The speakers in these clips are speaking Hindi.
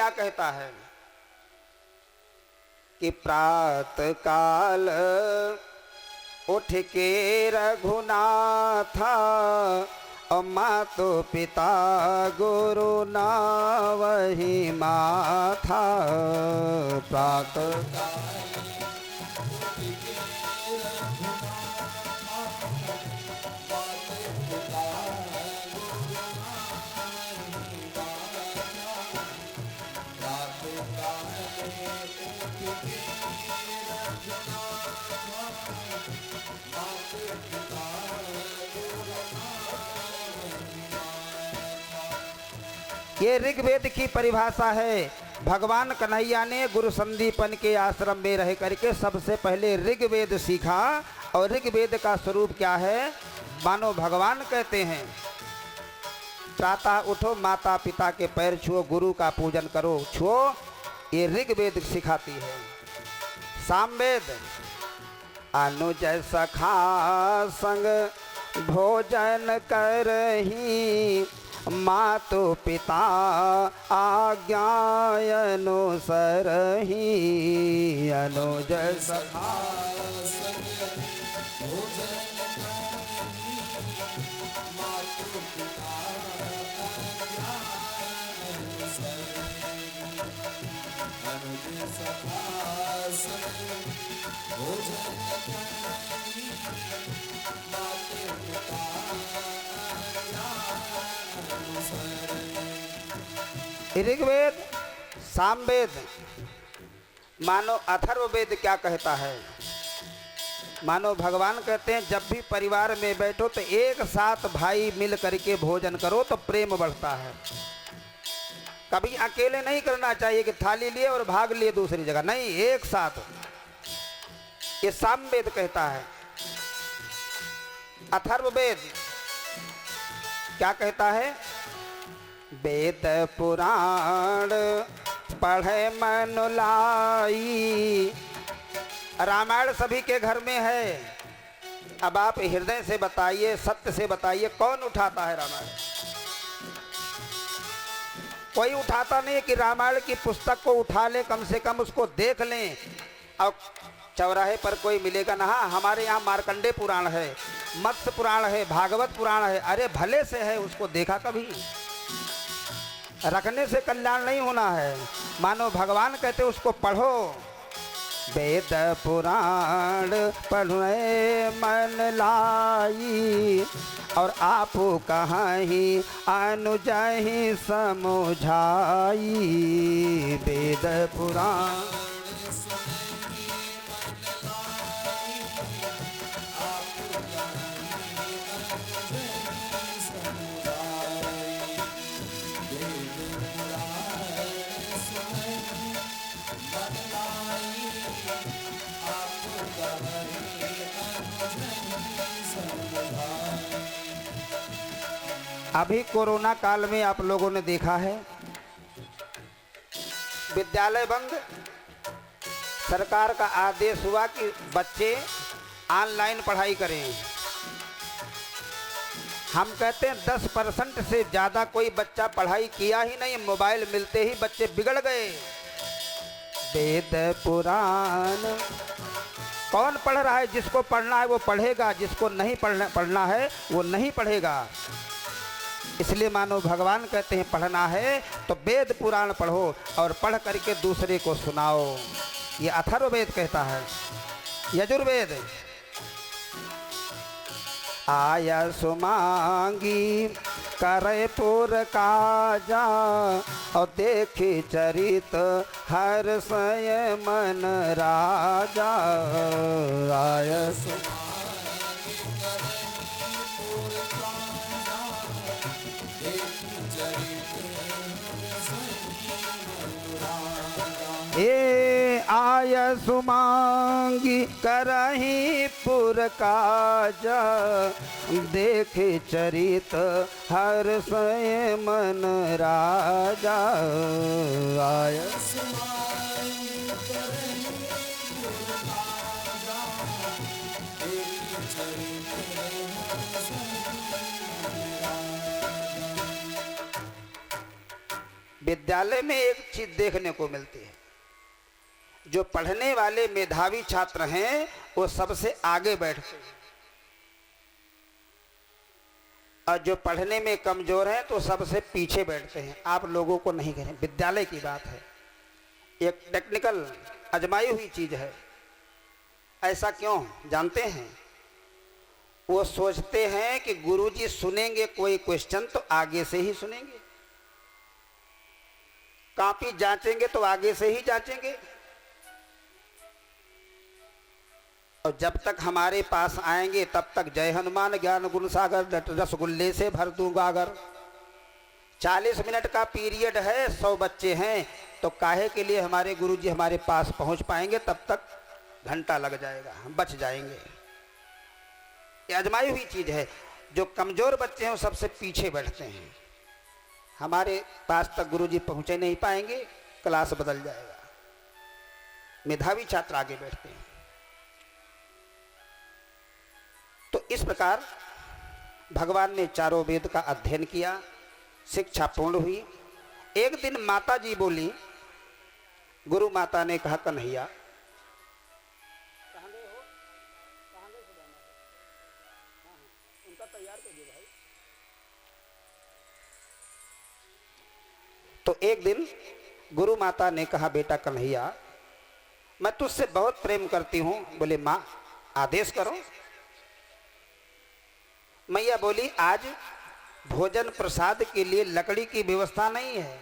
क्या कहता है कि प्रात काल उठ के रघुनाथा और मातो पिता गुरु ना वही माथा। प्रात ये ऋग्वेद की परिभाषा है। भगवान कन्हैया ने गुरु संदीपन के आश्रम में रह करके सबसे पहले ऋग्वेद सीखा। और ऋग्वेद का स्वरूप क्या है? मानो भगवान कहते हैं प्रातः उठो, माता पिता के पैर छुओ, गुरु का पूजन करो, छुओ। ये ऋग्वेद सिखाती है। सामवेद अनुज सखा संग भोजन करही, मातो पिता आज्ञानुसरही। अनुज सखा ऋग्वेद, सामवेद, मानो अथर्ववेद क्या कहता है? मानो भगवान कहते हैं जब भी परिवार में बैठो तो एक साथ भाई मिल करके भोजन करो तो प्रेम बढ़ता है। कभी अकेले नहीं करना चाहिए कि थाली लिए और भाग लिए दूसरी जगह, नहीं, एक साथ। ये सामवेद कहता है। अथर्ववेद क्या कहता है? वेद पुराण पढ़े मन लाई। रामायण सभी के घर में है। अब आप हृदय से बताइए, सत्य से बताइए, कौन उठाता है रामायण? कोई उठाता नहीं कि रामायण की पुस्तक को उठा ले, कम से कम उसको देख लें। और चौराहे पर कोई मिलेगा ना, हाँ हमारे यहाँ मार्कंडे पुराण है, मत्स्य पुराण है, भागवत पुराण है। अरे भले से है, उसको देखा कभी? रखने से कल्याण नहीं होना है। मानो भगवान कहते उसको पढ़ो। वेद पुराण पढ़े मन लाई, और आप कहीं अनुजहि समझाई। वेद पुराण अभी कोरोना काल में आप लोगों ने देखा है, विद्यालय बंद, सरकार का आदेश हुआ कि बच्चे ऑनलाइन पढ़ाई करें। हम कहते हैं 10% से ज़्यादा कोई बच्चा पढ़ाई किया ही नहीं, मोबाइल मिलते ही बच्चे बिगड़ गए। वेद पुराण कौन पढ़ रहा है? जिसको पढ़ना है वो पढ़ेगा, जिसको नहीं पढ़ना है वो नहीं पढ़ेगा। इसलिए मानो भगवान कहते हैं पढ़ना है तो वेद पुराण पढ़ो और पढ़ करके दूसरे को सुनाओ। ये अथर्ववेद कहता है। यजुर्वेद आया सुमांगी करे पुर काजा, और देखे चरित हर समय मन राजा। आया ए आय सुमांगी करही पुर काजा, देखे चरित हर समय मन राजा। आय विद्यालय में एक चीज देखने को मिलती है, जो पढ़ने वाले मेधावी छात्र हैं वो सबसे आगे बैठते हैं, और जो पढ़ने में कमजोर हैं तो सबसे पीछे बैठते हैं। आप लोगों को नहीं कहें, विद्यालय की बात है, एक टेक्निकल आजमाई हुई चीज है। ऐसा क्यों जानते हैं? वो सोचते हैं कि गुरुजी सुनेंगे कोई क्वेश्चन तो आगे से ही सुनेंगे, कॉपी जांचेंगे तो आगे से ही जांचेंगे, और जब तक हमारे पास आएंगे तब तक जय हनुमान ज्ञान गुण सागर रसगुल्ले से भर दूंगा। अगर 40 मिनट का पीरियड है, 100 बच्चे हैं, तो काहे के लिए हमारे गुरुजी हमारे पास पहुंच पाएंगे? तब तक घंटा लग जाएगा, हम बच जाएंगे। ये आजमाई हुई चीज है। जो कमजोर बच्चे हैं वो सबसे पीछे बैठते हैं, हमारे पास तक गुरुजी पहुंचे नहीं पाएंगे, क्लास बदल जाएगा। मेधावी छात्र आगे बैठते हैं। तो इस प्रकार भगवान ने चारों वेद का अध्ययन किया, शिक्षा पूर्ण हुई। एक दिन माता जी बोली, गुरु माता ने कहा, कन्हैया कहाँ गए हो, कहाँ गए सुदामा? हाँ उनका तैयार कर दो भाई। तो एक दिन गुरु माता ने कहा, बेटा कन्हैया मैं तुझसे बहुत प्रेम करती हूँ। बोले माँ आदेश करो। मैया बोली, आज भोजन प्रसाद के लिए लकड़ी की व्यवस्था नहीं है।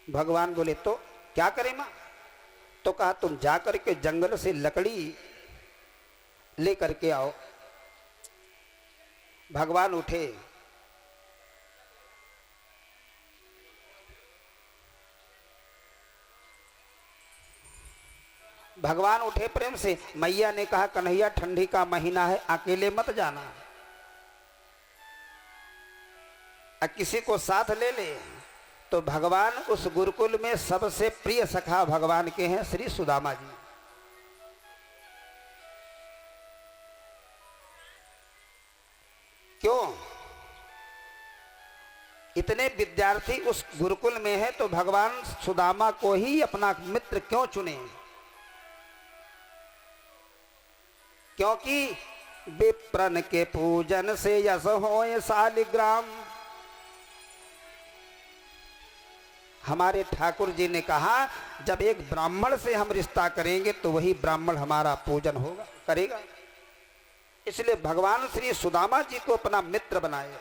भगवान बोले तो क्या करें माँ? तो कहा तुम जा करके जंगल से लकड़ी ले करके आओ। भगवान उठे, भगवान उठे प्रेम से। मैया ने कहा, कन्हैया ठंडी का महीना है, अकेले मत जाना, किसी को साथ ले ले। तो भगवान उस गुरुकुल में सबसे प्रिय सखा भगवान के हैं श्री सुदामा जी। क्यों? इतने विद्यार्थी उस गुरुकुल में हैं तो भगवान सुदामा को ही अपना मित्र क्यों चुने? क्योंकि विप्रन के पूजन से यश होए शालिग्राम। हमारे ठाकुर जी ने कहा, जब एक ब्राह्मण से हम रिश्ता करेंगे तो वही ब्राह्मण हमारा पूजन होगा, करेगा। इसलिए भगवान श्री सुदामा जी को अपना मित्र बनाए।